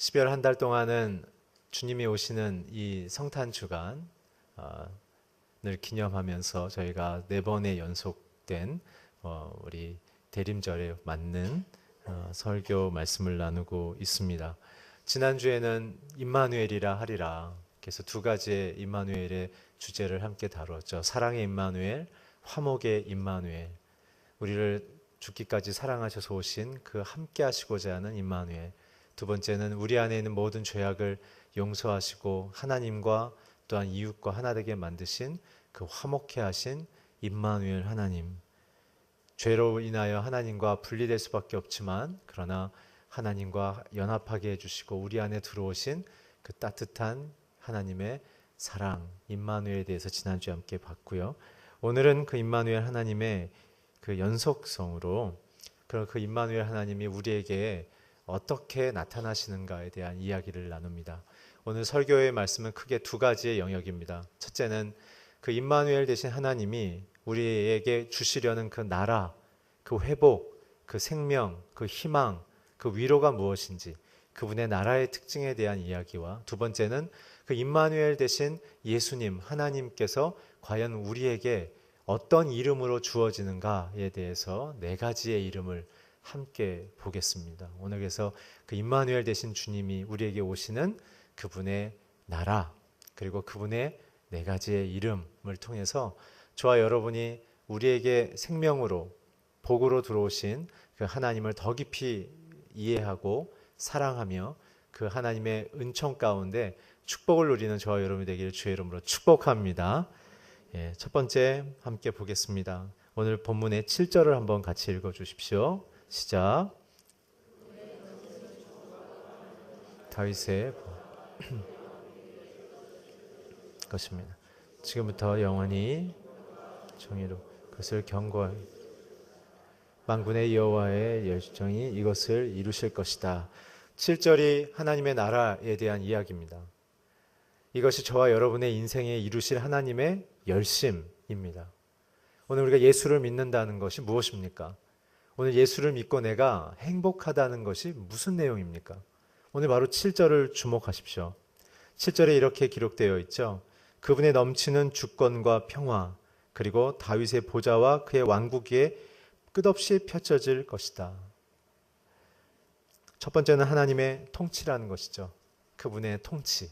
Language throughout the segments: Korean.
12월 한 달 동안은 주님이 오시는 이 성탄 주간을 기념하면서 저희가 4번의 연속된 우리 대림절에 맞는 설교 말씀을 나누고 있습니다. 지난주에는 임마누엘이라 하리라. 그래서 두 가지의 임마누엘의 주제를 함께 다루었죠. 사랑의 임마누엘, 화목의 임마누엘. 우리를 죽기까지 사랑하셔서 오신 그 함께 하시고자 하는 임마누엘. 두 번째는 우리 안에 있는 모든 죄악을 용서하시고 하나님과 또한 이웃과 하나 되게 만드신 그 화목케 하신 임마누엘 하나님. 죄로 인하여 하나님과 분리될 수밖에 없지만 그러나 하나님과 연합하게 해주시고 우리 안에 들어오신 그 따뜻한 하나님의 사랑 임마누엘에 대해서 지난주에 함께 봤고요. 오늘은 그 임마누엘 하나님의 그 연속성으로 그런 그 임마누엘 하나님이 우리에게 어떻게 나타나시는가에 대한 이야기를 나눕니다. 오늘 설교의 말씀은 크게 두 가지의 영역입니다. 첫째는 그 임마누엘 되신 하나님이 우리에게 주시려는 그 나라, 그 회복, 그 생명, 그 희망, 그 위로가 무엇인지 그분의 나라의 특징에 대한 이야기와 두 번째는 그 임마누엘 되신 예수님 하나님께서 과연 우리에게 어떤 이름으로 주어지는가에 대해서 네 가지의 이름을 함께 보겠습니다. 오늘 그래서 그 임마누엘 되신 주님이 우리에게 오시는 그분의 나라 그리고 그분의 네 가지의 이름을 통해서 저와 여러분이 우리에게 생명으로 복으로 들어오신 그 하나님을 더 깊이 이해하고 사랑하며 그 하나님의 은총 가운데 축복을 누리는 저와 여러분이 되기를 주의 이름으로 축복합니다. 첫 번째 함께 보겠습니다. 오늘 본문의 7절을 한번 같이 읽어 주십시오. 시작. 다윗의 것입니다. 지금부터 영원히 정의로 그것을 경고하여 만군의 여호와의 열정이 이것을 이루실 것이다. 7절이 하나님의 나라에 대한 이야기입니다. 이것이 저와 여러분의 인생에 이루실 하나님의 열심입니다. 오늘 우리가 예수를 믿는다는 것이 무엇입니까? 오늘 예수를 믿고 내가 행복하다는 것이 무슨 내용입니까? 오늘 바로 7절을 주목하십시오. 7절에 이렇게 기록되어 있죠. 그분의 넘치는 주권과 평화 그리고 다윗의 보좌와 그의 왕국 위에 끝없이 펼쳐질 것이다. 첫 번째는 하나님의 통치라는 것이죠. 그분의 통치.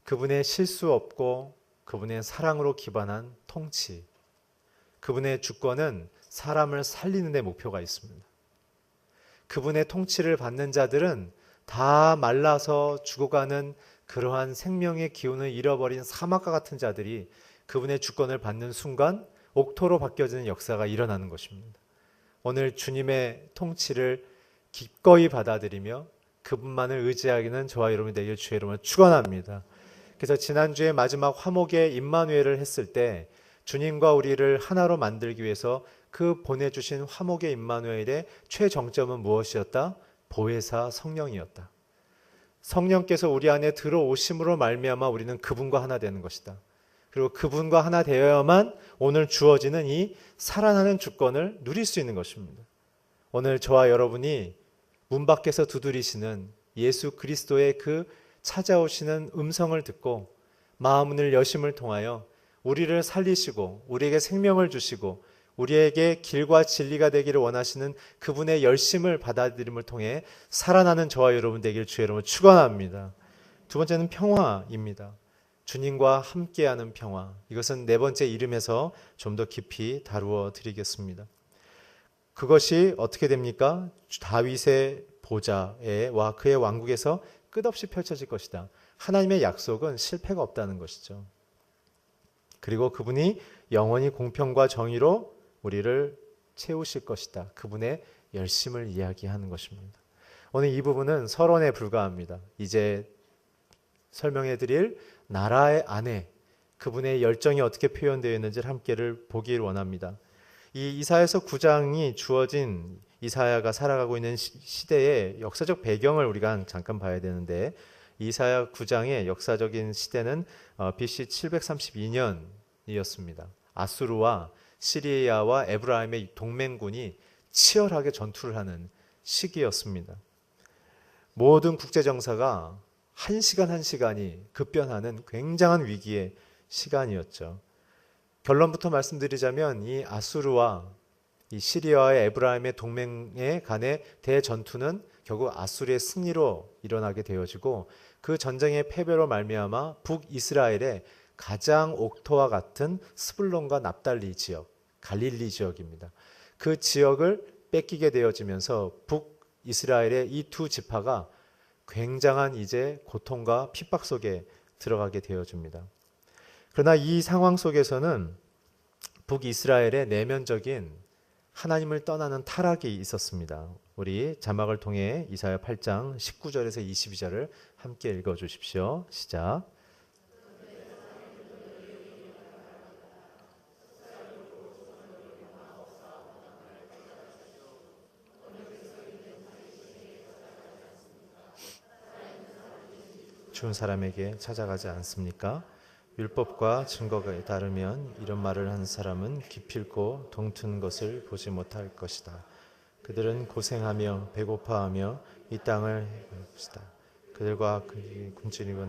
그분의 실수 없고 그분의 사랑으로 기반한 통치. 그분의 주권은 사람을 살리는 데 목표가 있습니다. 그분의 통치를 받는 자들은 다 말라서 죽어가는 그러한 생명의 기운을 잃어버린 사막과 같은 자들이 그분의 주권을 받는 순간 옥토로 바뀌어지는 역사가 일어나는 것입니다. 오늘 주님의 통치를 기꺼이 받아들이며 그분만을 의지하기는 저와 여러분이 되길 주의 이름으로 축원합니다. 그래서 지난주에 마지막 화목의 임마누엘을 했을 때 주님과 우리를 하나로 만들기 위해서 그 보내주신 화목의 임마누엘의 최정점은 무엇이었다? 보혜사 성령이었다. 성령께서 우리 안에 들어오심으로 말미암아 우리는 그분과 하나 되는 것이다. 그리고 그분과 하나 되어야만 오늘 주어지는 이 살아나는 주권을 누릴 수 있는 것입니다. 오늘 저와 여러분이 문 밖에서 두드리시는 예수 그리스도의 그 찾아오시는 음성을 듣고 마음을 여심을 통하여 우리를 살리시고 우리에게 생명을 주시고 우리에게 길과 진리가 되기를 원하시는 그분의 열심을 받아들임을 통해 살아나는 저와 여러분 되기를 주의 이름으로 축원합니다. 두 번째는 평화입니다. 주님과 함께하는 평화. 이것은 네 번째 이름에서 좀 더 깊이 다루어 드리겠습니다. 그것이 어떻게 됩니까? 다윗의 보좌와 그의 왕국에서 끝없이 펼쳐질 것이다. 하나님의 약속은 실패가 없다는 것이죠. 그리고 그분이 영원히 공평과 정의로 우리를 채우실 것이다. 그분의 열심을 이야기하는 것입니다. 오늘 이 부분은 서론에 불과합니다. 이제 설명해 드릴 나라의 안에 그분의 열정이 어떻게 표현되어 있는지를 함께를 보기를 원합니다. 이 이사야서 9장이 주어진 이사야가 살아가고 있는 시대의 역사적 배경을 우리가 잠깐 봐야 되는데 이사야 9장의 역사적인 시대는 BC 732년이었습니다. 아수르와 시리아와 에브라임의 동맹군이 치열하게 전투를 하는 시기였습니다. 모든 국제정사가 한 시간 한 시간이 급변하는 굉장한 위기의 시간이었죠. 결론부터 말씀드리자면 이 아수르와 이 시리아와의 에브라임의 동맹의 간의 대전투는 결국 아수르의 승리로 일어나게 되어지고 그 전쟁의 패배로 말미암아 북이스라엘의 가장 옥토와 같은 스불론과 납달리 지역, 갈릴리 지역입니다. 그 지역을 뺏기게 되어지면서 북이스라엘의 이 두 지파가 굉장한 이제 고통과 핍박 속에 들어가게 되어집니다. 그러나 이 상황 속에서는 북이스라엘의 내면적인 하나님을 떠나는 타락이 있었습니다. 우리 자막을 통해 이사야 8장 19절에서 22절을 함께 읽어 주십시오. 시작. 죽은 사람에게 찾아가지 않습니까? 율법과 증거가 다르면 이런 말을 하는 사람은 기필코 동튼 것을 보지 못할 것이다. 그들은 고생하며 배고파하며 이 땅을 봅시다. 그들과 굶주리고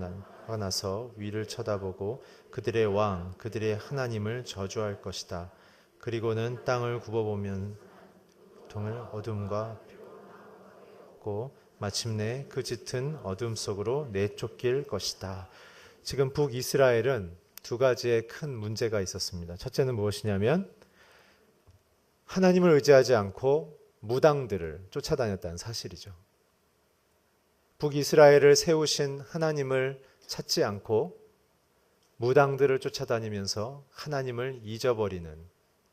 나서 위를 쳐다보고 그들의 왕, 그들의 하나님을 저주할 것이다. 그리고는 땅을 굽어보면 동을 어둠과 고 마침내 그 짙은 어둠 속으로 내쫓길 것이다. 지금 북이스라엘은 두 가지의 큰 문제가 있었습니다. 첫째는 무엇이냐면 하나님을 의지하지 않고 무당들을 쫓아다녔다는 사실이죠. 북이스라엘을 세우신 하나님을 찾지 않고 무당들을 쫓아다니면서 하나님을 잊어버리는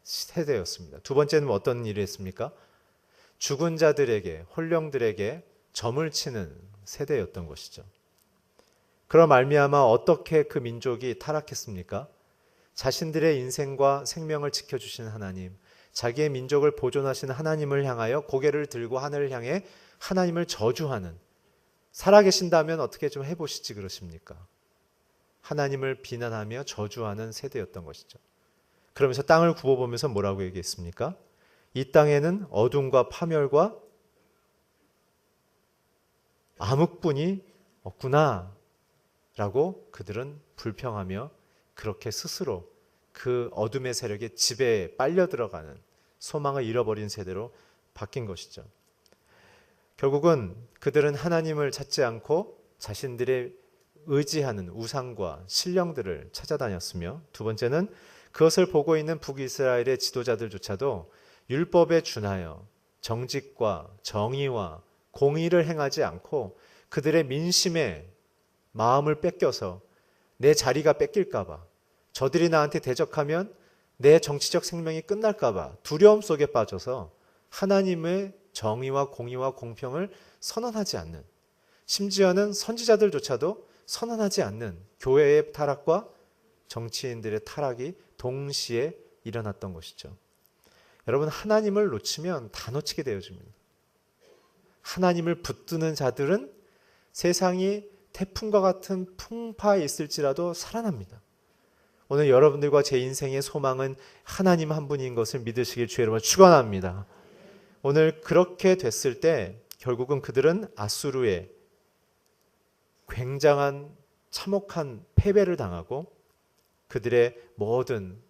세대였습니다. 두 번째는 어떤 일을 했습니까? 죽은 자들에게, 홀령들에게 점을 치는 세대였던 것이죠. 그런 말미암아 어떻게 그 민족이 타락했습니까? 자신들의 인생과 생명을 지켜주신 하나님, 자기의 민족을 보존하신 하나님을 향하여 고개를 들고 하늘을 향해 하나님을 저주하는, 살아계신다면 어떻게 좀 해보시지 그러십니까? 하나님을 비난하며 저주하는 세대였던 것이죠. 그러면서 땅을 굽어보면서 뭐라고 얘기했습니까? 이 땅에는 어둠과 파멸과 암흑뿐이 없구나 라고 그들은 불평하며 그렇게 스스로 그 어둠의 세력의 지배에 빨려 들어가는, 소망을 잃어버린 세대로 바뀐 것이죠. 결국은 그들은 하나님을 찾지 않고 자신들의 의지하는 우상과 신령들을 찾아다녔으며, 두 번째는 그것을 보고 있는 북이스라엘의 지도자들조차도 율법에 준하여 정직과 정의와 공의를 행하지 않고 그들의 민심에 마음을 뺏겨서 내 자리가 뺏길까봐, 저들이 나한테 대적하면 내 정치적 생명이 끝날까봐 두려움 속에 빠져서 하나님의 정의와 공의와 공평을 선언하지 않는, 심지어는 선지자들조차도 선언하지 않는 교회의 타락과 정치인들의 타락이 동시에 일어났던 것이죠. 여러분, 하나님을 놓치면 다 놓치게 되어집니다. 하나님을 붙드는 자들은 세상이 태풍과 같은 풍파에 있을지라도 살아납니다. 오늘 여러분들과 제 인생의 소망은 하나님 한 분인 것을 믿으시길 주의 이름으로 축원합니다. 오늘 그렇게 됐을 때 결국은 그들은 아수르의 굉장한 참혹한 패배를 당하고 그들의 모든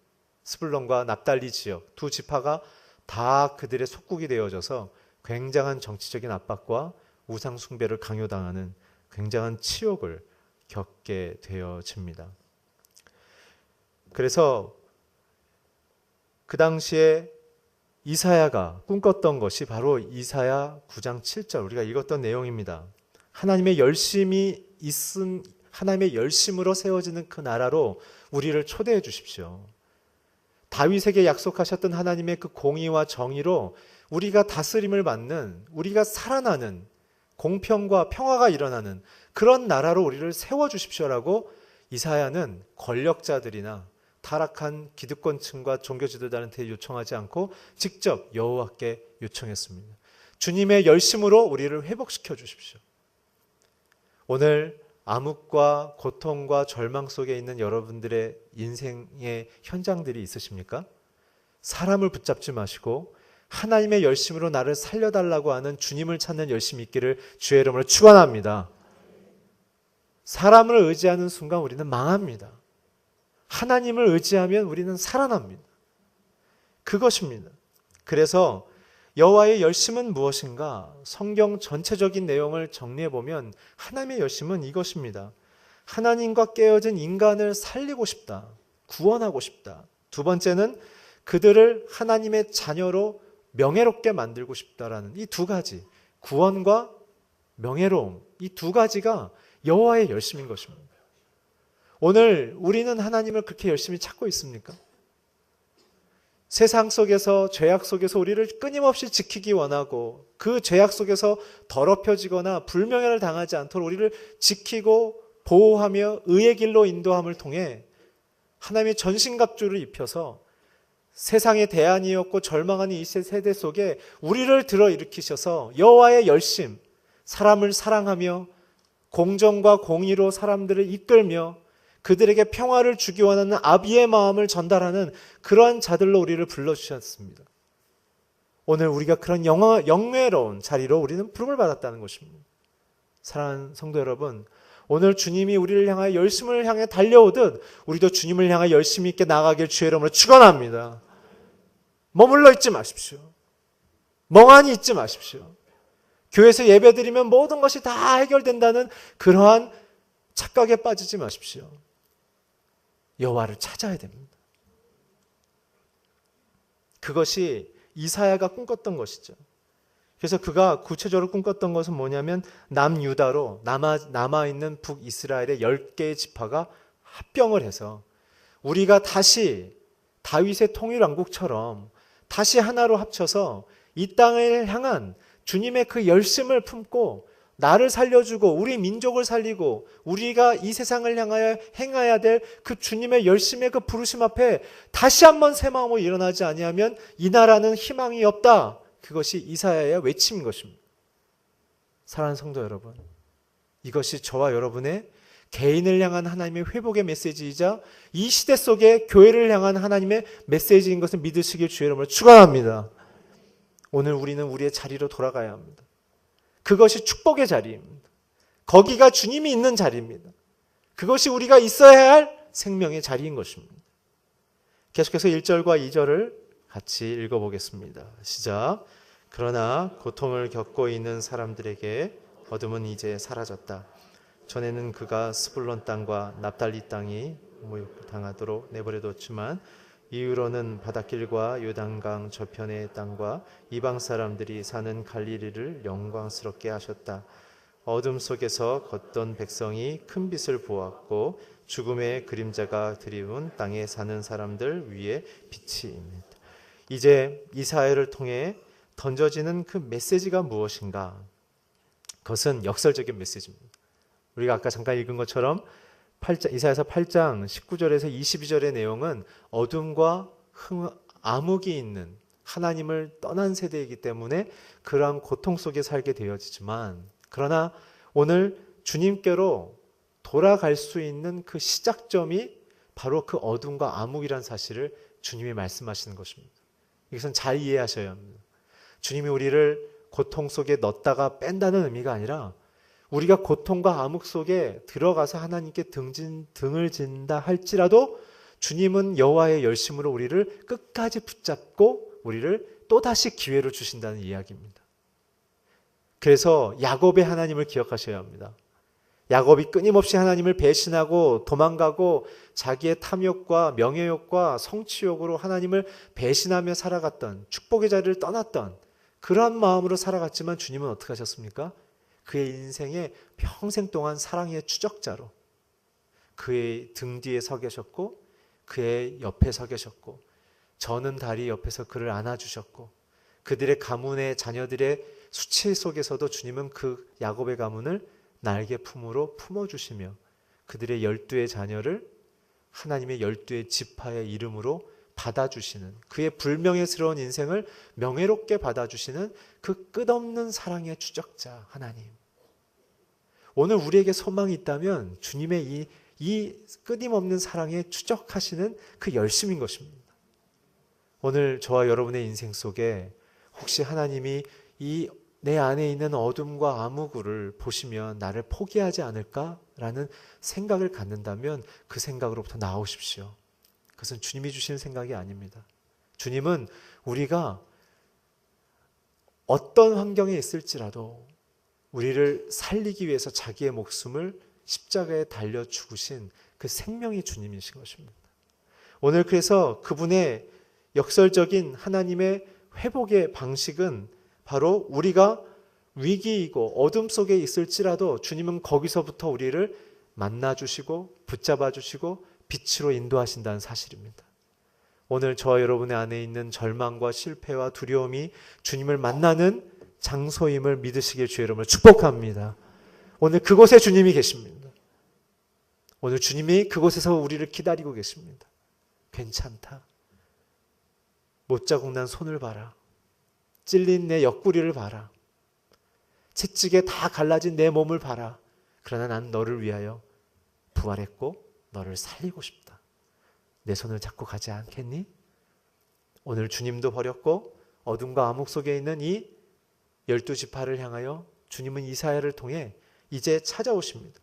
스불론과 납달리 지역 두 지파가 다 그들의 속국이 되어져서 굉장한 정치적인 압박과 우상 숭배를 강요당하는 굉장한 치욕을 겪게 되어집니다. 그래서 그 당시에 이사야가 꿈꿨던 것이 바로 이사야 9장 7절 우리가 읽었던 내용입니다. 하나님의 열심이 있음, 하나님의 열심으로 세워지는 그 나라로 우리를 초대해 주십시오. 다윗에게 약속하셨던 하나님의 그 공의와 정의로 우리가 다스림을 받는, 우리가 살아나는, 공평과 평화가 일어나는 그런 나라로 우리를 세워주십시오라고 이사야는 권력자들이나 타락한 기득권층과 종교 지도자한테 요청하지 않고 직접 여호와께 요청했습니다. 주님의 열심으로 우리를 회복시켜 주십시오. 오늘 암흑과 고통과 절망 속에 있는 여러분들의 인생의 현장들이 있으십니까? 사람을 붙잡지 마시고 하나님의 열심으로 나를 살려달라고 하는 주님을 찾는 열심이 있기를 주의 이름으로 축원합니다. 사람을 의지하는 순간 우리는 망합니다. 하나님을 의지하면 우리는 살아납니다. 그것입니다. 그래서 여호와의 열심은 무엇인가? 성경 전체적인 내용을 정리해 보면 하나님의 열심은 이것입니다. 하나님과 깨어진 인간을 살리고 싶다. 구원하고 싶다. 두 번째는 그들을 하나님의 자녀로 명예롭게 만들고 싶다라는 이 두 가지, 구원과 명예로움, 이 두 가지가 여호와의 열심인 것입니다. 오늘 우리는 하나님을 그렇게 열심히 찾고 있습니까? 세상 속에서, 죄악 속에서 우리를 끊임없이 지키기 원하고 그 죄악 속에서 더럽혀지거나 불명예를 당하지 않도록 우리를 지키고 보호하며 의의 길로 인도함을 통해 하나님의 전신갑주를 입혀서 세상의 대안이었고 절망하는 이 세대 속에 우리를 들어 일으키셔서 여호와의 열심, 사람을 사랑하며 공정과 공의로 사람들을 이끌며 그들에게 평화를 주기 원하는 아비의 마음을 전달하는 그러한 자들로 우리를 불러주셨습니다. 오늘 우리가 그런 영예로운 자리로 우리는 부름을 받았다는 것입니다. 사랑하는 성도 여러분, 오늘 주님이 우리를 향하여 열심을 향해 달려오듯 우리도 주님을 향하여 열심히 있게 나아가길 주의 이름으로 축원합니다. 머물러 있지 마십시오. 멍하니 있지 마십시오. 교회에서 예배드리면 모든 것이 다 해결된다는 그러한 착각에 빠지지 마십시오. 여호와를 찾아야 됩니다. 그것이 이사야가 꿈꿨던 것이죠. 그래서 그가 구체적으로 꿈꿨던 것은 뭐냐면 남유다로 남아있는 북이스라엘의 10개의 지파가 합병을 해서 우리가 다시 다윗의 통일왕국처럼 다시 하나로 합쳐서 이 땅을 향한 주님의 그 열심을 품고 나를 살려주고 우리 민족을 살리고 우리가 이 세상을 향하여 행해야 될 그 주님의 열심의 그 부르심 앞에 다시 한번 새 마음으로 일어나지 아니하면 이 나라는 희망이 없다. 그것이 이사야의 외침인 것입니다. 사랑하는 성도 여러분, 이것이 저와 여러분의 개인을 향한 하나님의 회복의 메시지이자 이 시대 속에 교회를 향한 하나님의 메시지인 것을 믿으시길 주의 이름으로 축원합니다. 오늘 우리는 우리의 자리로 돌아가야 합니다. 그것이 축복의 자리입니다. 거기가 주님이 있는 자리입니다. 그것이 우리가 있어야 할 생명의 자리인 것입니다. 계속해서 1절과 2절을 같이 읽어보겠습니다. 시작. 그러나 고통을 겪고 있는 사람들에게 어둠은 이제 사라졌다. 전에는 그가 스불론 땅과 납달리 땅이 모욕당하도록 내버려뒀지만 이후로는 바닷길과 요단강 저편의 땅과 이방 사람들이 사는 갈릴리를 영광스럽게 하셨다. 어둠 속에서 걷던 백성이 큰 빛을 보았고 죽음의 그림자가 드리운 땅에 사는 사람들 위에 빛이 임했다. 이제 이사야를 통해 던져지는 그 메시지가 무엇인가? 그것은 역설적인 메시지입니다. 우리가 아까 잠깐 읽은 것처럼 이사야서 8장 19절에서 22절의 내용은 어둠과 암흑이 있는 하나님을 떠난 세대이기 때문에 그러한 고통 속에 살게 되어지지만 그러나 오늘 주님께로 돌아갈 수 있는 그 시작점이 바로 그 어둠과 암흑이라는 사실을 주님이 말씀하시는 것입니다. 이것은 잘 이해하셔야 합니다. 주님이 우리를 고통 속에 넣었다가 뺀다는 의미가 아니라 우리가 고통과 암흑 속에 들어가서 하나님께 등을 진다 할지라도 주님은 여호와의 열심으로 우리를 끝까지 붙잡고 우리를 또다시 기회를 주신다는 이야기입니다. 그래서 야곱의 하나님을 기억하셔야 합니다. 야곱이 끊임없이 하나님을 배신하고 도망가고 자기의 탐욕과 명예욕과 성취욕으로 하나님을 배신하며 살아갔던 축복의 자리를 떠났던 그러한 마음으로 살아갔지만 주님은 어떻게 하셨습니까? 그의 인생에 평생 동안 사랑의 추적자로 그의 등 뒤에 서 계셨고 그의 옆에 서 계셨고 저는 다리 옆에서 그를 안아주셨고 그들의 가문의 자녀들의 수치 속에서도 주님은 그 야곱의 가문을 날개 품으로 품어주시며 그들의 12의 자녀를 하나님의 12의 지파의 이름으로 받아주시는 그의 불명예스러운 인생을 명예롭게 받아주시는 그 끝없는 사랑의 추적자 하나님. 오늘 우리에게 소망이 있다면 주님의 이 끊임없는 사랑에 추적하시는 그 열심인 것입니다. 오늘 저와 여러분의 인생 속에 혹시 하나님이 이 내 안에 있는 어둠과 암흑을 보시면 나를 포기하지 않을까라는 생각을 갖는다면 그 생각으로부터 나오십시오. 그것은 주님이 주시는 생각이 아닙니다. 주님은 우리가 어떤 환경에 있을지라도 우리를 살리기 위해서 자기의 목숨을 십자가에 달려 죽으신 그 생명이 주님이신 것입니다. 오늘 그래서 그분의 역설적인 하나님의 회복의 방식은 바로 우리가 위기이고 어둠 속에 있을지라도 주님은 거기서부터 우리를 만나주시고 붙잡아주시고 빛으로 인도하신다는 사실입니다. 오늘 저와 여러분의 안에 있는 절망과 실패와 두려움이 주님을 만나는 장소임을 믿으시길 주의 이름으로 축복합니다. 오늘 그곳에 주님이 계십니다. 오늘 주님이 그곳에서 우리를 기다리고 계십니다. 괜찮다. 못자국 난 손을 봐라. 찔린 내 옆구리를 봐라. 채찍에 다 갈라진 내 몸을 봐라. 그러나 난 너를 위하여 부활했고 너를 살리고 싶다. 내 손을 잡고 가지 않겠니? 오늘 주님도 버렸고 어둠과 암흑 속에 있는 이 12지파를 향하여 주님은 이사야를 통해 이제 찾아오십니다.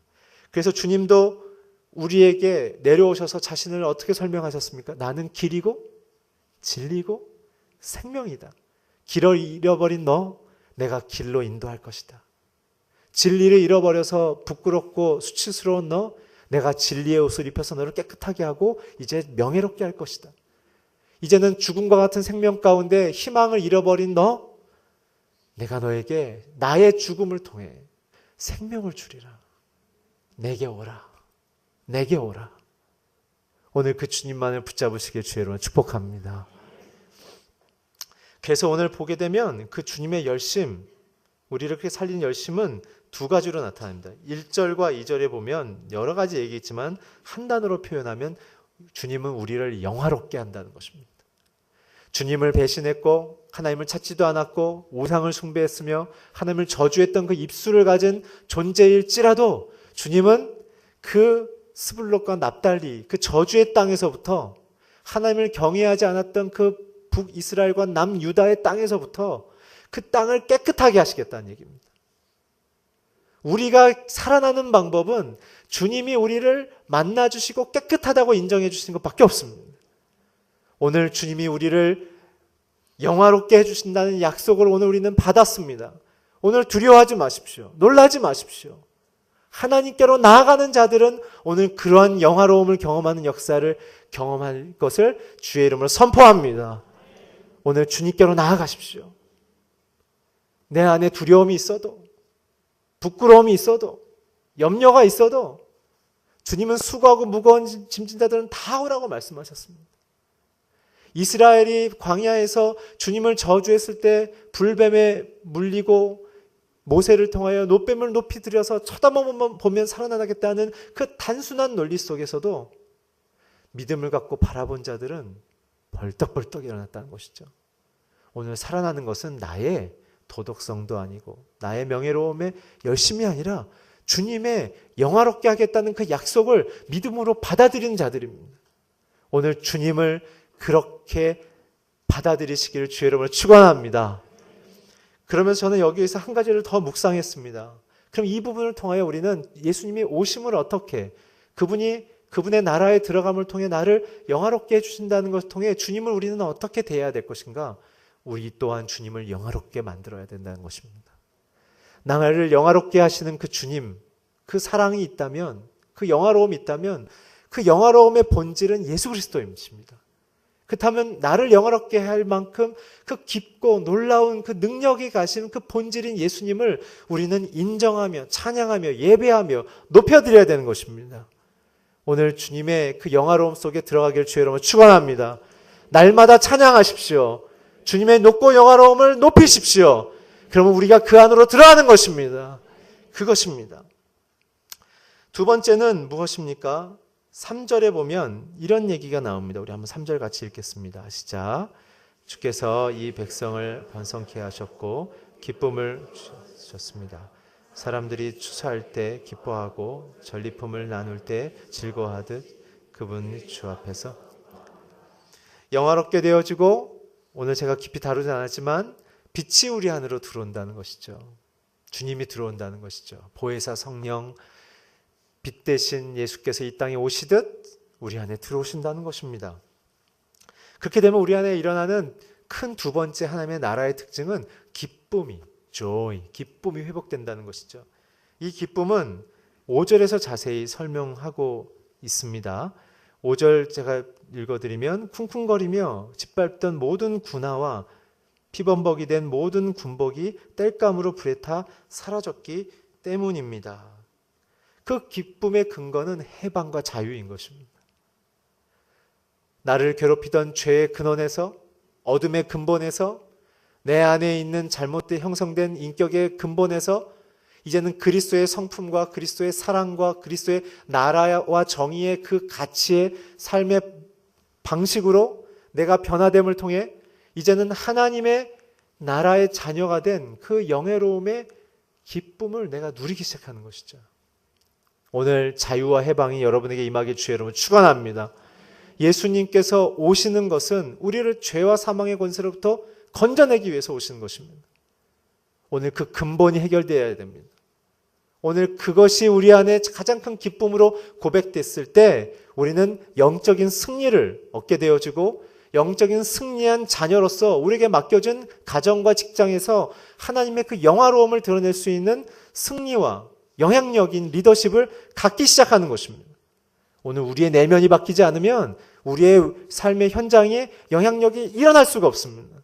그래서 주님도 우리에게 내려오셔서 자신을 어떻게 설명하셨습니까? 나는 길이고 진리고 생명이다. 길을 잃어버린 너, 내가 길로 인도할 것이다. 진리를 잃어버려서 부끄럽고 수치스러운 너, 내가 진리의 옷을 입혀서 너를 깨끗하게 하고 이제 명예롭게 할 것이다. 이제는 죽음과 같은 생명 가운데 희망을 잃어버린 너, 내가 너에게 나의 죽음을 통해 생명을 주리라. 내게 오라. 내게 오라. 오늘 그 주님만을 붙잡으시길 주의 이름으로 축복합니다. 그래서 오늘 보게 되면 그 주님의 열심, 우리를 그렇게 살리는 열심은 두 가지로 나타납니다. 1절과 2절에 보면 여러 가지 얘기있지만 한 단어로 표현하면 주님은 우리를 영화롭게 한다는 것입니다. 주님을 배신했고 하나님을 찾지도 않았고 우상을 숭배했으며 하나님을 저주했던 그 입술을 가진 존재일지라도 주님은 그 스불롯과 납달리 그 저주의 땅에서부터 하나님을 경외하지 않았던 그 북이스라엘과 남유다의 땅에서부터 그 땅을 깨끗하게 하시겠다는 얘기입니다. 우리가 살아나는 방법은 주님이 우리를 만나주시고 깨끗하다고 인정해 주시는 것밖에 없습니다. 오늘 주님이 우리를 영화롭게 해주신다는 약속을 오늘 우리는 받았습니다. 오늘 두려워하지 마십시오. 놀라지 마십시오. 하나님께로 나아가는 자들은 오늘 그러한 영화로움을 경험하는 역사를 경험할 것을 주의 이름으로 선포합니다. 오늘 주님께로 나아가십시오. 내 안에 두려움이 있어도 부끄러움이 있어도 염려가 있어도 주님은 수고하고 무거운 짐진 자들은 다 오라고 말씀하셨습니다. 이스라엘이 광야에서 주님을 저주했을 때 불뱀에 물리고 모세를 통하여 노뱀을 높이 들여서 쳐다보면 보면 살아나겠다는 그 단순한 논리 속에서도 믿음을 갖고 바라본 자들은 벌떡벌떡 일어났다는 것이죠. 오늘 살아나는 것은 나의 도덕성도 아니고 나의 명예로움의 열심이 아니라 주님의 영화롭게 하겠다는 그 약속을 믿음으로 받아들이는 자들입니다. 오늘 주님을 그렇게 받아들이시기를 주의 이름으로 축원합니다. 그러면서 저는 여기에서 한 가지를 더 묵상했습니다. 그럼 이 부분을 통하여 우리는 예수님이 오심을 어떻게 그분의 나라에 들어감을 통해 나를 영화롭게 해주신다는 것을 통해 주님을 우리는 어떻게 대해야 될 것인가? 우리 또한 주님을 영화롭게 만들어야 된다는 것입니다. 나를 영화롭게 하시는 그 주님, 그 사랑이 있다면, 그 영화로움이 있다면 그 영화로움의 본질은 예수 그리스도입니다. 그렇다면 나를 영화롭게 할 만큼 그 깊고 놀라운 그 능력이 가신 그 본질인 예수님을 우리는 인정하며 찬양하며 예배하며 높여드려야 되는 것입니다. 오늘 주님의 그 영화로움 속에 들어가기를 주의 이름으로 축원합니다. 날마다 찬양하십시오. 주님의 높고 영화로움을 높이십시오. 그러면 우리가 그 안으로 들어가는 것입니다. 그것입니다. 두 번째는 무엇입니까? 3절에 보면 이런 얘기가 나옵니다. 우리 한번 3절 같이 읽겠습니다. 시작. 주께서 이 백성을 번성케 하셨고 기쁨을 주셨습니다. 사람들이 추수할 때 기뻐하고 전리품을 나눌 때 즐거워하듯 그분이 주 앞에서 영화롭게 되어지고 오늘 제가 깊이 다루지 않았지만 빛이 우리 안으로 들어온다는 것이죠. 주님이 들어온다는 것이죠. 보혜사 성령, 빛 대신 예수께서 이 땅에 오시듯 우리 안에 들어오신다는 것입니다. 그렇게 되면 우리 안에 일어나는 큰 두 번째 하나님의 나라의 특징은 기쁨이, joy, 기쁨이 회복된다는 것이죠. 이 기쁨은 5절에서 자세히 설명하고 있습니다. 5절 제가 읽어드리면 쿵쿵거리며 짓밟던 모든 군화와 피범벅이 된 모든 군복이 땔감으로 불에 타 사라졌기 때문입니다. 그 기쁨의 근거는 해방과 자유인 것입니다. 나를 괴롭히던 죄의 근원에서, 어둠의 근본에서, 내 안에 있는 잘못된 형성된 인격의 근본에서 이제는 그리스도의 성품과 그리스도의 사랑과 그리스도의 나라와 정의의 그 가치의 삶의 방식으로 내가 변화됨을 통해 이제는 하나님의 나라의 자녀가 된 그 영예로움의 기쁨을 내가 누리기 시작하는 것이죠. 오늘 자유와 해방이 여러분에게 임하길 주의 이름으로 축원합니다. 예수님께서 오시는 것은 우리를 죄와 사망의 권세로부터 건져내기 위해서 오시는 것입니다. 오늘 그 근본이 해결되어야 됩니다. 오늘 그것이 우리 안에 가장 큰 기쁨으로 고백됐을 때 우리는 영적인 승리를 얻게 되어지고 영적인 승리한 자녀로서 우리에게 맡겨진 가정과 직장에서 하나님의 그 영화로움을 드러낼 수 있는 승리와 영향력인 리더십을 갖기 시작하는 것입니다. 오늘 우리의 내면이 바뀌지 않으면 우리의 삶의 현장에 영향력이 일어날 수가 없습니다.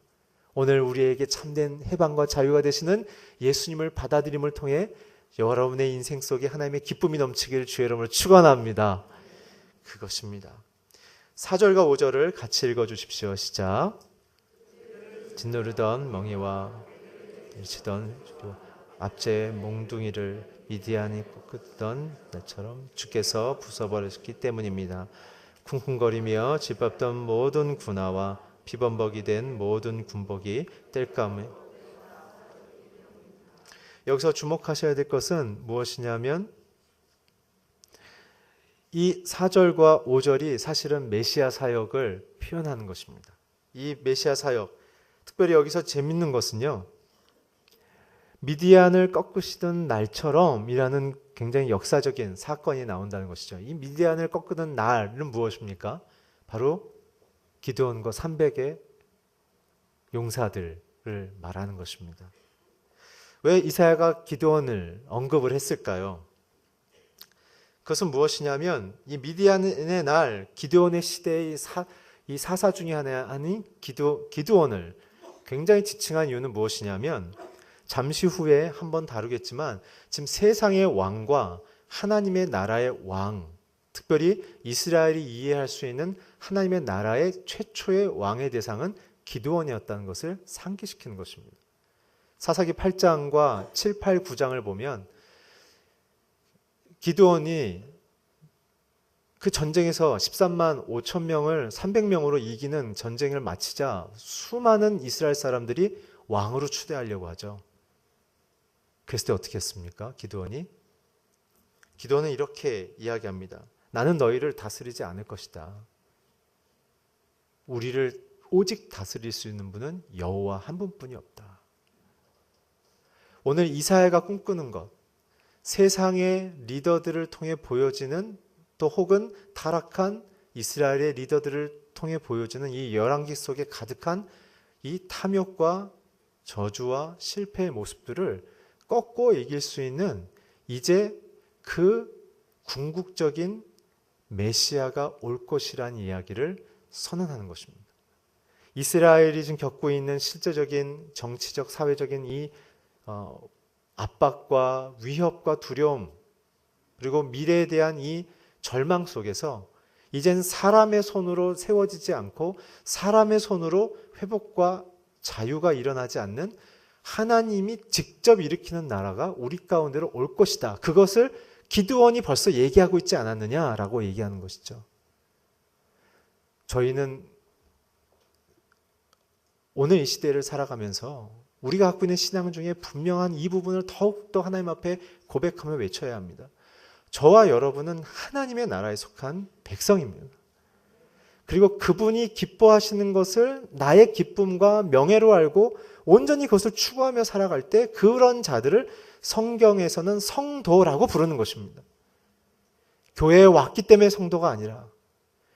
오늘 우리에게 참된 해방과 자유가 되시는 예수님을 받아들임을 통해 여러분의 인생 속에 하나님의 기쁨이 넘치기를 주의 이름으로 축원합니다. 그것입니다. 4절과 5절을 같이 읽어주십시오. 시작. 짓누르던 멍에와 밀치던 앞제 몽둥이를 미디안이 꺾던 나처럼 주께서 부숴버리셨기 때문입니다. 쿵쿵거리며 짓밟던 모든 군화와 피범벅이 된 모든 군복이 땔감에. 여기서 주목하셔야 될 것은 무엇이냐면 이 4절과 5절이 사실은 메시아 사역을 표현하는 것입니다. 이 메시아 사역, 특별히 여기서 재밌는 것은요, 미디안을 꺾으시던 날처럼 이라는 굉장히 역사적인 사건이 나온다는 것이죠. 이 미디안을 꺾는 날은 무엇입니까? 바로 기드온과 300의 용사들을 말하는 것입니다. 왜 이사야가 기드온을 언급을 했을까요? 그것은 무엇이냐면 이 미디안의 날, 기드온의 시대의 이 사사 중에 하나인 기드온을 굉장히 지칭한 이유는 무엇이냐면 잠시 후에 한번 다루겠지만 지금 세상의 왕과 하나님의 나라의 왕, 특별히 이스라엘이 이해할 수 있는 하나님의 나라의 최초의 왕의 대상은 기드온이었다는 것을 상기시키는 것입니다. 사사기 8장과 7, 8, 9장을 보면 기드온이 그 전쟁에서 13만 5천 명을 300명으로 이기는 전쟁을 마치자 수많은 이스라엘 사람들이 왕으로 추대하려고 하죠. 그랬을 때 어떻게 했습니까? 기드온은 이렇게 이야기합니다. 나는 너희를 다스리지 않을 것이다. 우리를 오직 다스릴 수 있는 분은 여호와 한 분뿐이 없다. 오늘 이사야가 꿈꾸는 것, 세상의 리더들을 통해 보여지는 또 혹은 타락한 이스라엘의 리더들을 통해 보여지는 이 열왕기 속에 가득한 이 탐욕과 저주와 실패의 모습들을 꺾고 이길 수 있는 이제 그 궁극적인 메시아가 올 것이라는 이야기를 선언하는 것입니다. 이스라엘이 지금 겪고 있는 실제적인 정치적, 사회적인 이 압박과 위협과 두려움 그리고 미래에 대한 이 절망 속에서 이젠 사람의 손으로 세워지지 않고 사람의 손으로 회복과 자유가 일어나지 않는 하나님이 직접 일으키는 나라가 우리 가운데로 올 것이다. 그것을 기드온이 벌써 얘기하고 있지 않았느냐라고 얘기하는 것이죠. 저희는 오늘 이 시대를 살아가면서 우리가 갖고 있는 신앙 중에 분명한 이 부분을 더욱더 하나님 앞에 고백하며 외쳐야 합니다. 저와 여러분은 하나님의 나라에 속한 백성입니다. 그리고 그분이 기뻐하시는 것을 나의 기쁨과 명예로 알고 온전히 그것을 추구하며 살아갈 때 그런 자들을 성경에서는 성도라고 부르는 것입니다. 교회에 왔기 때문에 성도가 아니라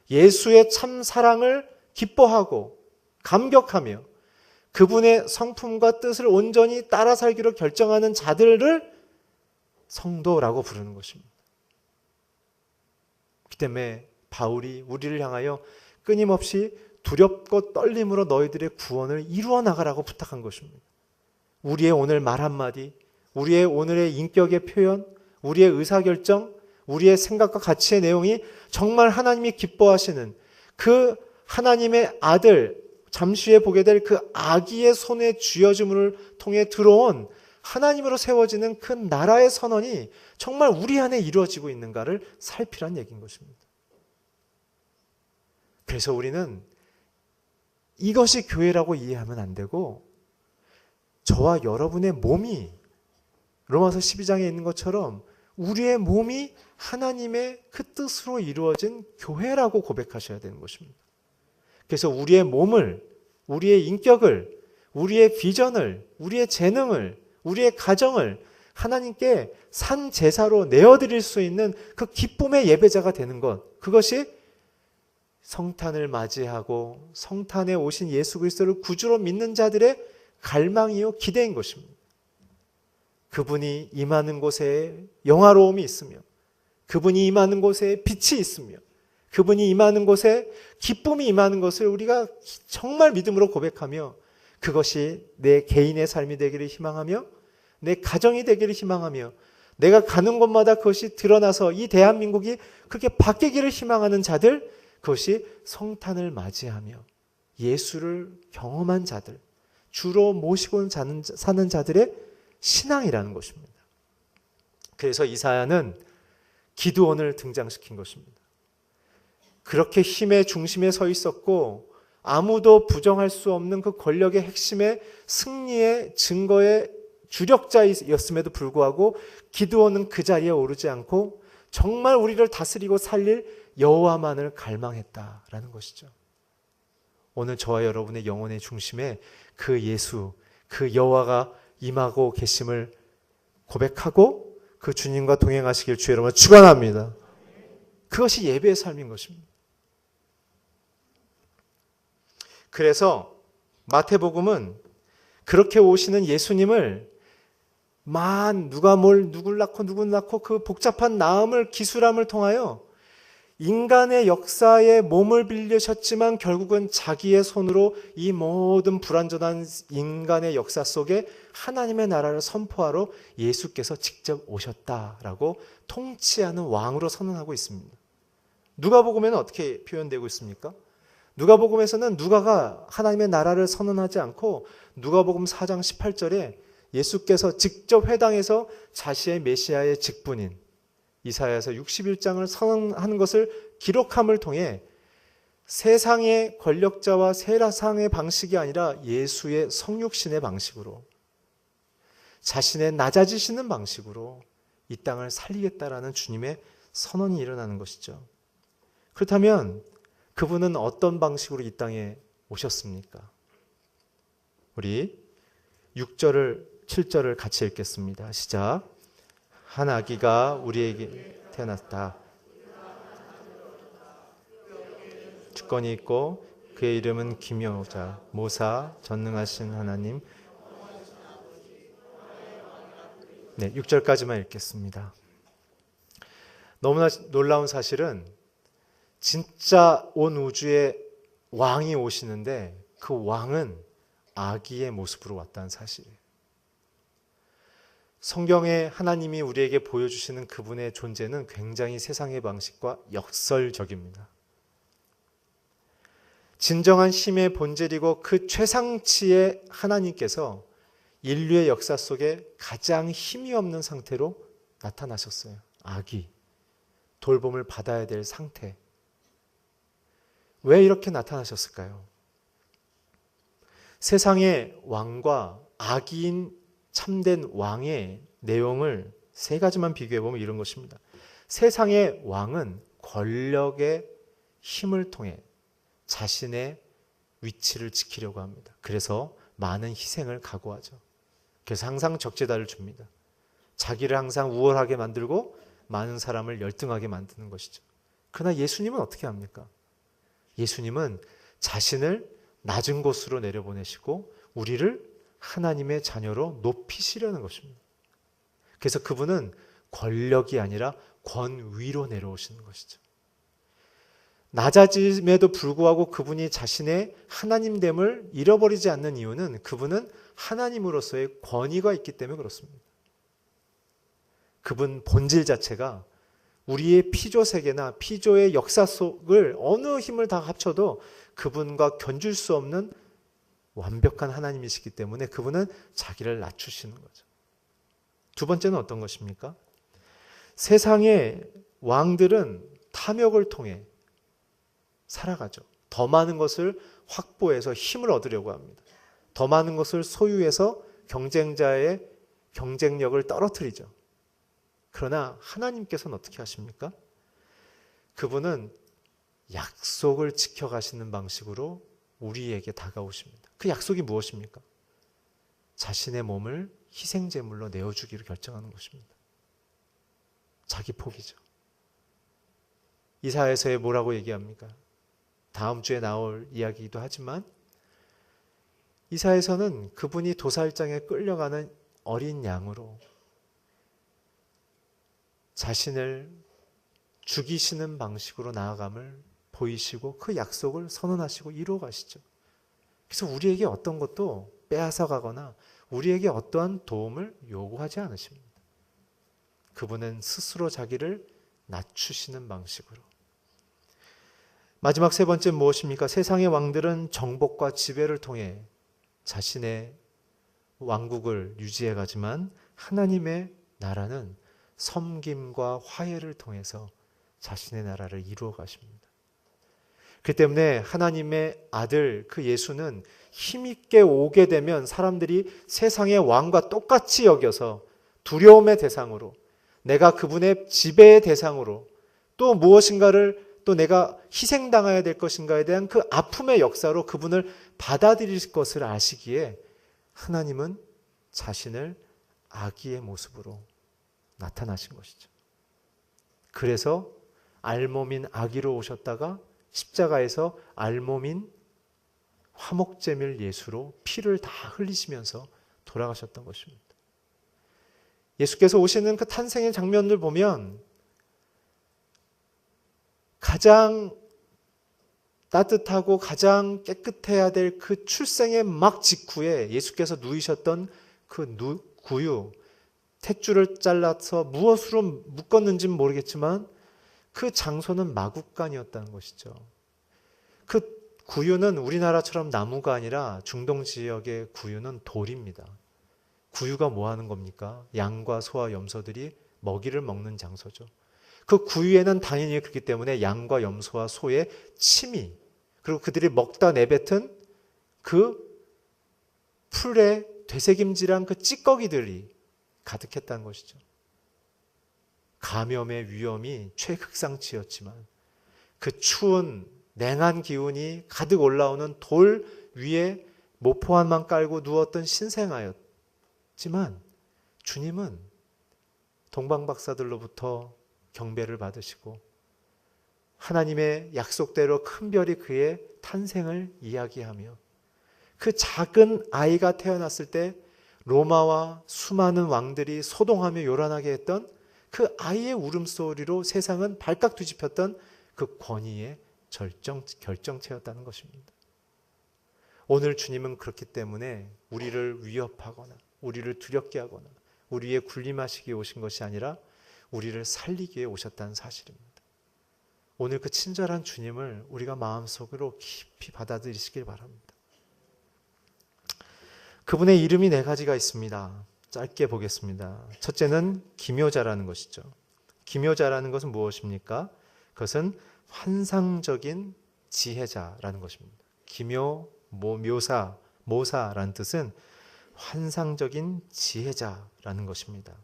예수의 참 사랑을 기뻐하고 감격하며 그분의 성품과 뜻을 온전히 따라 살기로 결정하는 자들을 성도라고 부르는 것입니다. 그렇기 때문에 바울이 우리를 향하여 끊임없이 두렵고 떨림으로 너희들의 구원을 이루어 나가라고 부탁한 것입니다. 우리의 오늘 말 한마디, 우리의 오늘의 인격의 표현, 우리의 의사결정, 우리의 생각과 가치의 내용이 정말 하나님이 기뻐하시는 그 하나님의 아들, 잠시 후에 보게 될 그 아기의 손에 쥐어줌을 통해 들어온 하나님으로 세워지는 그 나라의 선언이 정말 우리 안에 이루어지고 있는가를 살피란 얘기인 것입니다. 그래서 우리는 이것이 교회라고 이해하면 안 되고 저와 여러분의 몸이 로마서 12장에 있는 것처럼 우리의 몸이 하나님의 그 뜻으로 이루어진 교회라고 고백하셔야 되는 것입니다. 그래서 우리의 몸을, 우리의 인격을, 우리의 비전을, 우리의 재능을, 우리의 가정을 하나님께 산 제사로 내어드릴 수 있는 그 기쁨의 예배자가 되는 것, 그것이 성탄을 맞이하고 성탄에 오신 예수 그리스도를 구주로 믿는 자들의 갈망이요 기대인 것입니다. 그분이 임하는 곳에 영화로움이 있으며 그분이 임하는 곳에 빛이 있으며 그분이 임하는 곳에 기쁨이 임하는 것을 우리가 정말 믿음으로 고백하며 그것이 내 개인의 삶이 되기를 희망하며 내 가정이 되기를 희망하며 내가 가는 곳마다 그것이 드러나서 이 대한민국이 그렇게 바뀌기를 희망하는 자들, 그것이 성탄을 맞이하며 예수를 경험한 자들, 주로 모시고 사는 자들의 신앙이라는 것입니다. 그래서 이사야는 기드온을 등장시킨 것입니다. 그렇게 힘의 중심에 서 있었고 아무도 부정할 수 없는 그 권력의 핵심의 승리의 증거의 주력자였음에도 불구하고 기드온은 그 자리에 오르지 않고 정말 우리를 다스리고 살릴 여호와만을 갈망했다라는 것이죠. 오늘 저와 여러분의 영혼의 중심에 그 예수, 그 여호와가 임하고 계심을 고백하고 그 주님과 동행하시길 주의 이름으로 축원합니다. 그것이 예배의 삶인 것입니다. 그래서 마태복음은 그렇게 오시는 예수님을 누가 누굴 낳고 누굴 낳고 그 복잡한 낳음을 기술함을 통하여 인간의 역사에 몸을 빌리셨지만 결국은 자기의 손으로 이 모든 불완전한 인간의 역사 속에 하나님의 나라를 선포하러 예수께서 직접 오셨다라고 통치하는 왕으로 선언하고 있습니다. 누가복음에는 어떻게 표현되고 있습니까? 누가복음에서는 누가가 하나님의 나라를 선언하지 않고 누가복음 4장 18절에 예수께서 직접 회당에서 자신의 메시아의 직분인 이사야서 61장을 선언하는 것을 기록함을 통해 세상의 권력자와 세상의 방식이 아니라 예수의 성육신의 방식으로 자신의 낮아지시는 방식으로 이 땅을 살리겠다라는 주님의 선언이 일어나는 것이죠. 그렇다면 그분은 어떤 방식으로 이 땅에 오셨습니까? 우리 6절을 7절을 같이 읽겠습니다. 시작. 한 아기가 우리에게 태어났다. 주권이 있고 그의 이름은 기묘자, 모사, 전능하신 하나님. 네, 6절까지만 읽겠습니다. 너무나 놀라운 사실은 진짜 온 우주에 왕이 오시는데 그 왕은 아기의 모습으로 왔다는 사실이에요. 성경에 하나님이 우리에게 보여주시는 그분의 존재는 굉장히 세상의 방식과 역설적입니다. 진정한 힘의 본질이고 그 최상치의 하나님께서 인류의 역사 속에 가장 힘이 없는 상태로 나타나셨어요. 아기, 돌봄을 받아야 될 상태. 왜 이렇게 나타나셨을까요? 세상의 왕과 아기인 참된 왕의 내용을 세 가지만 비교해보면 이런 것입니다. 세상의 왕은 권력의 힘을 통해 자신의 위치를 지키려고 합니다. 그래서 많은 희생을 각오하죠. 그래서 항상 적재다를 줍니다. 자기를 항상 우월하게 만들고 많은 사람을 열등하게 만드는 것이죠. 그러나 예수님은 어떻게 합니까? 예수님은 자신을 낮은 곳으로 내려보내시고 우리를 하나님의 자녀로 높이시려는 것입니다. 그래서 그분은 권력이 아니라 권위로 내려오시는 것이죠. 낮아짐에도 불구하고 그분이 자신의 하나님됨을 잃어버리지 않는 이유는 그분은 하나님으로서의 권위가 있기 때문에 그렇습니다. 그분 본질 자체가 우리의 피조 세계나 피조의 역사 속을 어느 힘을 다 합쳐도 그분과 견줄 수 없는 완벽한 하나님이시기 때문에 그분은 자기를 낮추시는 거죠. 두 번째는 어떤 것입니까? 세상의 왕들은 탐욕을 통해 살아가죠. 더 많은 것을 확보해서 힘을 얻으려고 합니다. 더 많은 것을 소유해서 경쟁자의 경쟁력을 떨어뜨리죠. 그러나 하나님께서는 어떻게 하십니까? 그분은 약속을 지켜가시는 방식으로 우리에게 다가오십니다. 그 약속이 무엇입니까? 자신의 몸을 희생제물로 내어주기로 결정하는 것입니다. 자기 포기죠. 이사야서에 뭐라고 얘기합니까? 다음 주에 나올 이야기이기도 하지만 이사야서는 그분이 도살장에 끌려가는 어린 양으로 자신을 죽이시는 방식으로 나아감을 보이시고 그 약속을 선언하시고 이루어 가시죠. 그래서 우리에게 어떤 것도 빼앗아 가거나 우리에게 어떠한 도움을 요구하지 않으십니다. 그분은 스스로 자기를 낮추시는 방식으로. 마지막 세 번째는 무엇입니까? 세상의 왕들은 정복과 지배를 통해 자신의 왕국을 유지해 가지만 하나님의 나라는 섬김과 화해를 통해서 자신의 나라를 이루어 가십니다. 그렇기 때문에 하나님의 아들 그 예수는 힘있게 오게 되면 사람들이 세상의 왕과 똑같이 여겨서 두려움의 대상으로, 내가 그분의 지배의 대상으로, 또 무엇인가를 또 내가 희생당해야 될 것인가에 대한 그 아픔의 역사로 그분을 받아들일 것을 아시기에 하나님은 자신을 아기의 모습으로 나타나신 것이죠. 그래서 알몸인 아기로 오셨다가 십자가에서 알몸인 화목제물 예수로 피를 다 흘리시면서 돌아가셨던 것입니다. 예수께서 오시는 그 탄생의 장면을 보면 가장 따뜻하고 가장 깨끗해야 될 그 출생의 막 직후에 예수께서 누이셨던 그 구유, 탯줄을 잘라서 무엇으로 묶었는지는 모르겠지만 그 장소는 마구간이었다는 것이죠. 그 구유는 우리나라처럼 나무가 아니라 중동 지역의 구유는 돌입니다. 구유가 뭐 하는 겁니까? 양과 소와 염소들이 먹이를 먹는 장소죠. 그 구유에는 당연히 그렇기 때문에 양과 염소와 소의 침이, 그리고 그들이 먹다 내뱉은 그 풀에 되새김질한 그 찌꺼기들이 가득했다는 것이죠. 감염의 위험이 최극상치였지만 그 추운 냉한 기운이 가득 올라오는 돌 위에 모포함만 깔고 누웠던 신생아였지만 주님은 동방박사들로부터 경배를 받으시고 하나님의 약속대로 큰 별이 그의 탄생을 이야기하며 그 작은 아이가 태어났을 때 로마와 수많은 왕들이 소동하며 요란하게 했던 그 아이의 울음소리로 세상은 발칵 뒤집혔던 그 권위의 결정체였다는 것입니다. 오늘 주님은 그렇기 때문에 우리를 위협하거나 우리를 두렵게 하거나 우리의 군림하시기에 오신 것이 아니라 우리를 살리기에 오셨다는 사실입니다. 오늘 그 친절한 주님을 우리가 마음속으로 깊이 받아들이시길 바랍니다. 그분의 이름이 네 가지가 있습니다. 짧게 보겠습니다. 첫째는 기묘자라는 것이죠. 기묘자라는 것은 무엇입니까? 그것은 환상적인 지혜자라는 것입니다. 기묘, 묘사, 모사라는 뜻은 환상적인 지혜자라는 것입니다.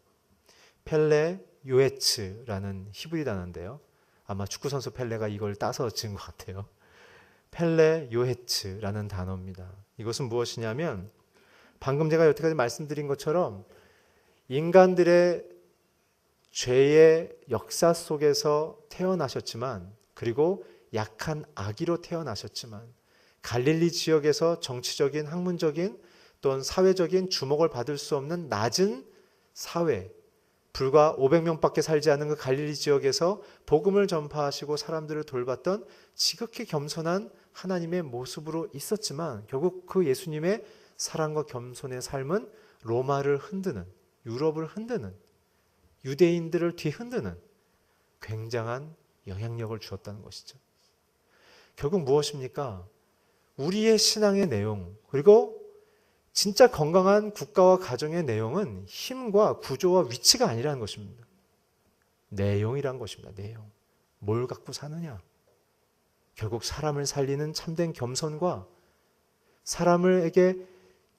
펠레 요에츠라는 히브리 단어인데요. 아마 축구선수 펠레가 이걸 따서 지은 것 같아요. 펠레 요헤츠라는 단어입니다. 이것은 무엇이냐면 방금 제가 여태까지 말씀드린 것처럼 인간들의 죄의 역사 속에서 태어나셨지만, 그리고 약한 아기로 태어나셨지만, 갈릴리 지역에서 정치적인, 학문적인 또는 사회적인 주목을 받을 수 없는 낮은 사회, 불과 500명밖에 살지 않은 그 갈릴리 지역에서 복음을 전파하시고 사람들을 돌봤던 지극히 겸손한 하나님의 모습으로 있었지만, 결국 그 예수님의 사랑과 겸손의 삶은 로마를 흔드는, 유럽을 흔드는, 유대인들을 뒤흔드는 굉장한 영향력을 주었다는 것이죠. 결국 무엇입니까? 우리의 신앙의 내용, 그리고 진짜 건강한 국가와 가정의 내용은 힘과 구조와 위치가 아니라는 것입니다. 내용이란 것입니다. 내용. 뭘 갖고 사느냐? 결국 사람을 살리는 참된 겸손과 사람에게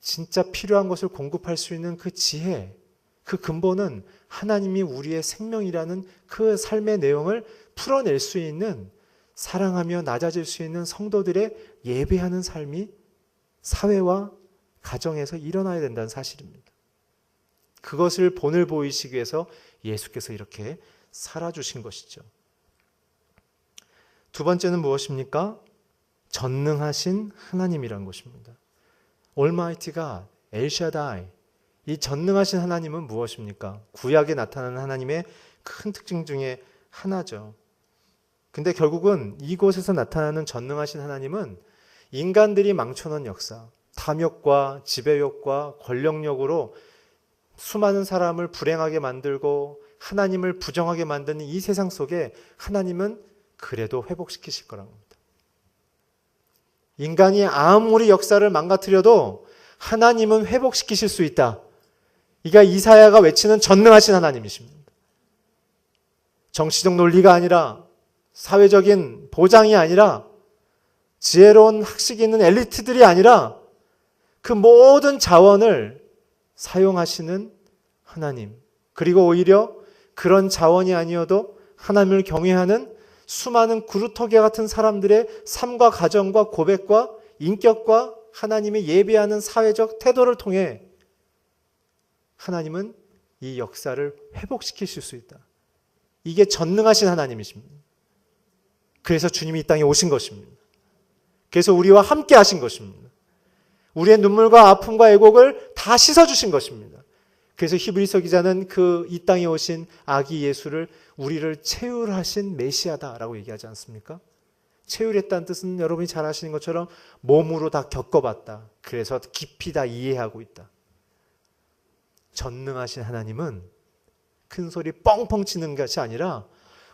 진짜 필요한 것을 공급할 수 있는 그 지혜, 그 근본은 하나님이 우리의 생명이라는 그 삶의 내용을 풀어낼 수 있는, 사랑하며 낮아질 수 있는 성도들의 예배하는 삶이 사회와 가정에서 일어나야 된다는 사실입니다. 그것을 본을 보이시기 위해서 예수께서 이렇게 살아주신 것이죠. 두 번째는 무엇입니까? 전능하신 하나님이란 것입니다. Almighty God, 엘샤다이. 이 전능하신 하나님은 무엇입니까? 구약에 나타나는 하나님의 큰 특징 중에 하나죠. 근데 결국은 이곳에서 나타나는 전능하신 하나님은 인간들이 망쳐놓은 역사, 탐욕과 지배욕과 권력력으로 수많은 사람을 불행하게 만들고 하나님을 부정하게 만드는 이 세상 속에 하나님은 그래도 회복시키실 거라는 겁니다. 인간이 아무리 역사를 망가뜨려도 하나님은 회복시키실 수 있다. 이게 이사야가 외치는 전능하신 하나님이십니다. 정치적 논리가 아니라, 사회적인 보장이 아니라, 지혜로운 학식이 있는 엘리트들이 아니라 그 모든 자원을 사용하시는 하나님, 그리고 오히려 그런 자원이 아니어도 하나님을 경외하는 수많은 구루터기 같은 사람들의 삶과 가정과 고백과 인격과 하나님의 예배하는 사회적 태도를 통해 하나님은 이 역사를 회복시키실 수 있다. 이게 전능하신 하나님이십니다. 그래서 주님이 이 땅에 오신 것입니다. 그래서 우리와 함께 하신 것입니다. 우리의 눈물과 아픔과 애곡을 다 씻어주신 것입니다. 그래서 히브리서 기자는 그 이 땅에 오신 아기 예수를 우리를 체휼하신 메시아다라고 얘기하지 않습니까? 체휼했다는 뜻은 여러분이 잘 아시는 것처럼 몸으로 다 겪어봤다. 그래서 깊이 다 이해하고 있다. 전능하신 하나님은 큰 소리 뻥뻥 치는 것이 아니라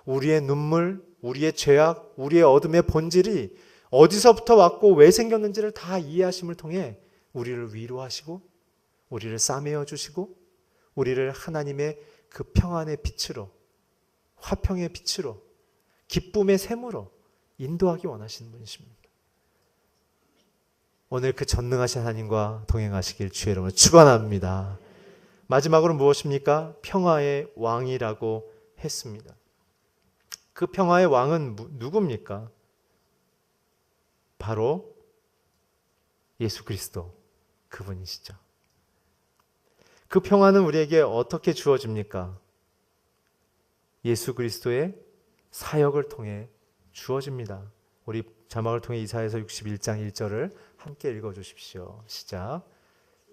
우리의 눈물, 우리의 죄악, 우리의 어둠의 본질이 어디서부터 왔고 왜 생겼는지를 다 이해하심을 통해 우리를 위로하시고 우리를 싸매어 주시고 우리를 하나님의 그 평안의 빛으로, 화평의 빛으로, 기쁨의 샘으로 인도하기 원하시는 분이십니다. 오늘 그 전능하신 하나님과 동행하시길 주의 이름으로 축원합니다. 마지막으로 무엇입니까? 평화의 왕이라고 했습니다. 그 평화의 왕은 누굽니까? 바로 예수 그리스도, 그분이시죠. 그 평화는 우리에게 어떻게 주어집니까? 예수 그리스도의 사역을 통해 주어집니다. 우리 자막을 통해 이사야서 61장 1절을 함께 읽어주십시오. 시작.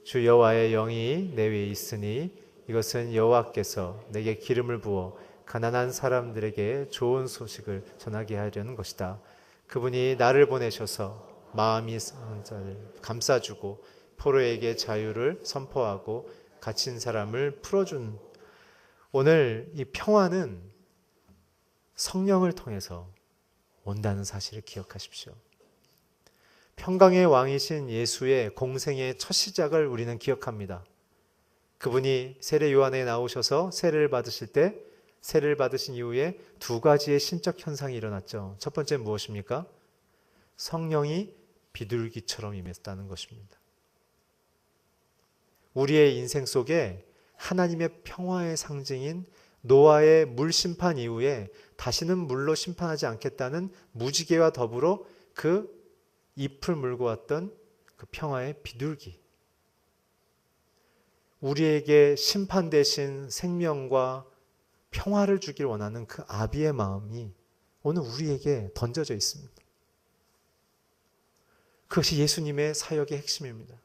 주 여호와의 영이 내 위에 있으니 이것은 여호와께서 내게 기름을 부어 가난한 사람들에게 좋은 소식을 전하게 하려는 것이다. 그분이 나를 보내셔서 마음이 상한 자를 감싸주고 포로에게 자유를 선포하고 갇힌 사람을 풀어준. 오늘 이 평화는 성령을 통해서 온다는 사실을 기억하십시오. 평강의 왕이신 예수의 공생의 첫 시작을 우리는 기억합니다. 그분이 세례 요한에 나오셔서 세례를 받으실 때 세례를 받으신 이후에 두 가지의 신적 현상이 일어났죠. 첫 번째는 무엇입니까? 성령이 비둘기처럼 임했다는 것입니다. 우리의 인생 속에 하나님의 평화의 상징인 노아의 물 심판 이후에 다시는 물로 심판하지 않겠다는 무지개와 더불어 그 잎을 물고 왔던 그 평화의 비둘기. 우리에게 심판 대신 생명과 평화를 주길 원하는 그 아비의 마음이 오늘 우리에게 던져져 있습니다. 그것이 예수님의 사역의 핵심입니다.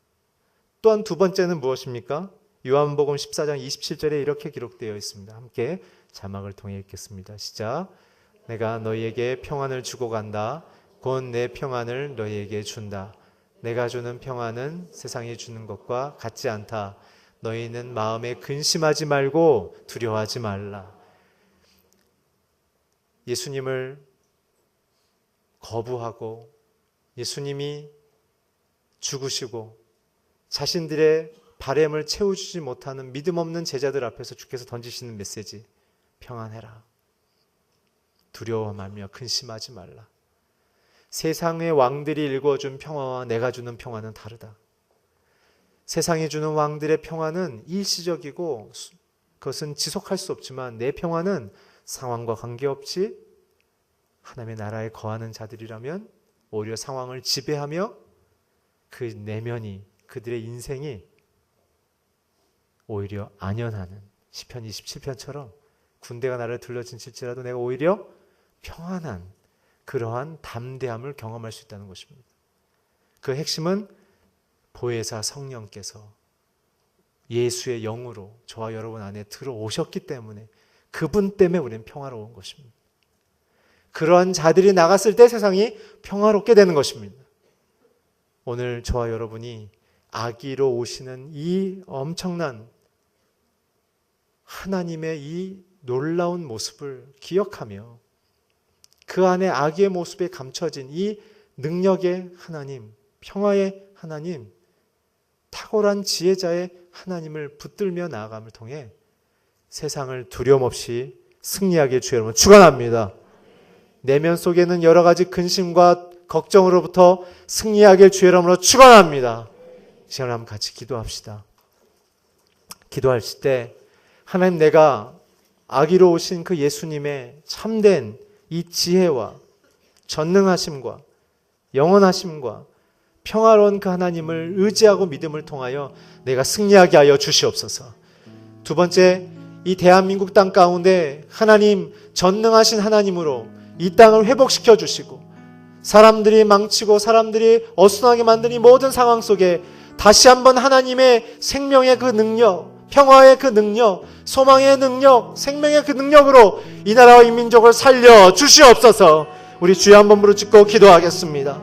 또한 두 번째는 무엇입니까? 요한복음 14장 27절에 이렇게 기록되어 있습니다. 함께 자막을 통해 읽겠습니다. 시작. 내가 너희에게 평안을 주고 간다. 곧 내 평안을 너희에게 준다. 내가 주는 평안은 세상이 주는 것과 같지 않다. 너희는 마음에 근심하지 말고 두려워하지 말라. 예수님을 거부하고 예수님이 죽으시고 자신들의 바램을 채워주지 못하는 믿음 없는 제자들 앞에서 주께서 던지시는 메시지, 평안해라. 두려워 말며 근심하지 말라. 세상의 왕들이 일궈준 평화와 내가 주는 평화는 다르다. 세상이 주는 왕들의 평화는 일시적이고 그것은 지속할 수 없지만 내 평화는 상황과 관계없이 하나님의 나라에 거하는 자들이라면 오히려 상황을 지배하며 그 내면이, 그들의 인생이 오히려 안연하는 시편 27편처럼 군대가 나를 둘러친칠지라도 내가 오히려 평안한 그러한 담대함을 경험할 수 있다는 것입니다. 그 핵심은 보혜사 성령께서 예수의 영으로 저와 여러분 안에 들어오셨기 때문에 그분 때문에 우리는 평화로운 것입니다. 그러한 자들이 나갔을 때 세상이 평화롭게 되는 것입니다. 오늘 저와 여러분이 아기로 오시는 이 엄청난 하나님의 이 놀라운 모습을 기억하며 그 안에 아기의 모습에 감춰진 이 능력의 하나님, 평화의 하나님, 탁월한 지혜자의 하나님을 붙들며 나아감을 통해 세상을 두려움 없이 승리하게 주의 이름으로 축원합니다. 내면 속에는 여러 가지 근심과 걱정으로부터 승리하게 주의 이름으로 축원합니다. 이 시간에 한번 같이 기도합시다. 기도하실 때 하나님, 내가 아기로 오신 그 예수님의 참된 이 지혜와 전능하심과 영원하심과 평화로운 그 하나님을 의지하고 믿음을 통하여 내가 승리하게 하여 주시옵소서. 두 번째, 이 대한민국 땅 가운데 하나님, 전능하신 하나님으로 이 땅을 회복시켜 주시고 사람들이 망치고 사람들이 어수선하게 만든 이 모든 상황 속에 다시 한번 하나님의 생명의 그 능력, 평화의 그 능력, 소망의 능력, 생명의 그 능력으로 이 나라와 이 민족을 살려 주시옵소서. 우리 주여 한번 부르짖고 기도하겠습니다.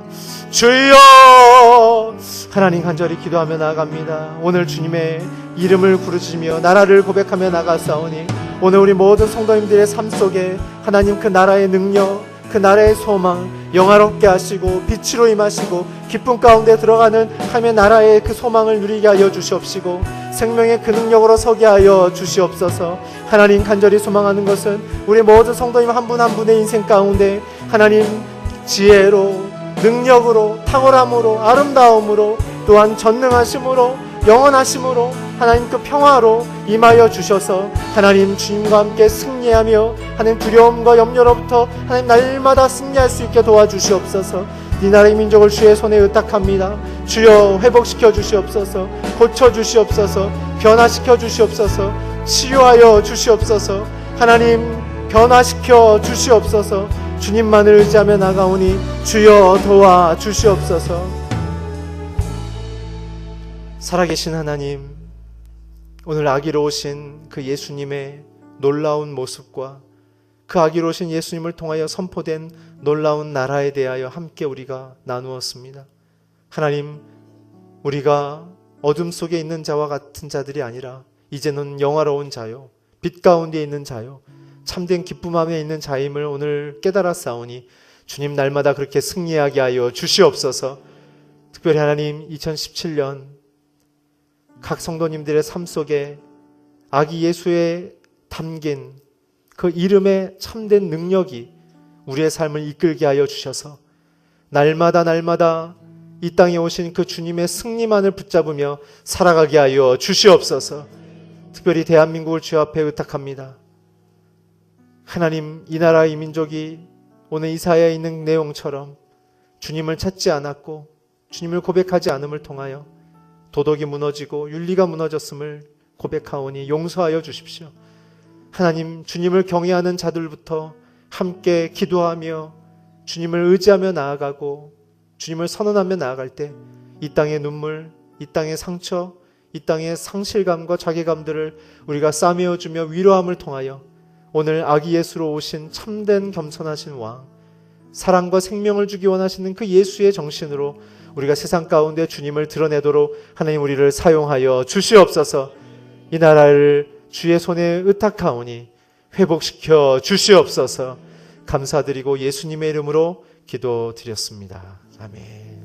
주여! 하나님 간절히 기도하며 나아갑니다. 오늘 주님의 이름을 부르짖으며 나라를 고백하며 나아가사오니 오늘 우리 모든 성도님들의 삶 속에 하나님 그 나라의 능력, 그 나라의 소망 영화롭게 하시고 빛으로 임하시고 기쁨 가운데 들어가는 하나님의 나라의 그 소망을 누리게 하여 주시옵시고 생명의 그 능력으로 서게 하여 주시옵소서. 하나님 간절히 소망하는 것은 우리 모든 성도님 한 분 한 분의 인생 가운데 하나님 지혜로 능력으로 탁월함으로 아름다움으로 또한 전능하심으로 영원하심으로 하나님 그 평화로 임하여 주셔서 하나님 주님과 함께 승리하며 하나님 두려움과 염려로부터 하나님 날마다 승리할 수 있게 도와주시옵소서. 이 나라의 민족을 주의 손에 의탁합니다. 주여 회복시켜 주시옵소서. 고쳐 주시옵소서. 변화시켜 주시옵소서. 치유하여 주시옵소서. 하나님 변화시켜 주시옵소서. 주님만을 의지하며 나가오니 주여 도와 주시옵소서. 살아계신 하나님, 오늘 아기로 오신 그 예수님의 놀라운 모습과 그 아기로 오신 예수님을 통하여 선포된 놀라운 나라에 대하여 함께 우리가 나누었습니다. 하나님, 우리가 어둠 속에 있는 자와 같은 자들이 아니라 이제는 영화로운 자요, 빛 가운데 있는 자요, 참된 기쁨 안에 있는 자임을 오늘 깨달았사오니 주님 날마다 그렇게 승리하게 하여 주시옵소서. 특별히 하나님 2017년 각 성도님들의 삶 속에 아기 예수에 담긴 그 이름의 참된 능력이 우리의 삶을 이끌게 하여 주셔서 날마다 이 땅에 오신 그 주님의 승리만을 붙잡으며 살아가게 하여 주시옵소서. 특별히 대한민국을 주 앞에 의탁합니다. 하나님, 이 나라 이 민족이 오늘 이사야에 있는 내용처럼 주님을 찾지 않았고 주님을 고백하지 않음을 통하여 도덕이 무너지고 윤리가 무너졌음을 고백하오니 용서하여 주십시오. 하나님, 주님을 경외하는 자들부터 함께 기도하며 주님을 의지하며 나아가고 주님을 선언하며 나아갈 때 이 땅의 눈물, 이 땅의 상처, 이 땅의 상실감과 자괴감들을 우리가 싸매어주며 위로함을 통하여 오늘 아기 예수로 오신 참된 겸손하신 왕, 사랑과 생명을 주기 원하시는 그 예수의 정신으로 우리가 세상 가운데 주님을 드러내도록 하나님 우리를 사용하여 주시옵소서. 이 나라를 주의 손에 의탁하오니 회복시켜 주시옵소서. 감사드리고 예수님의 이름으로 기도드렸습니다. 아멘.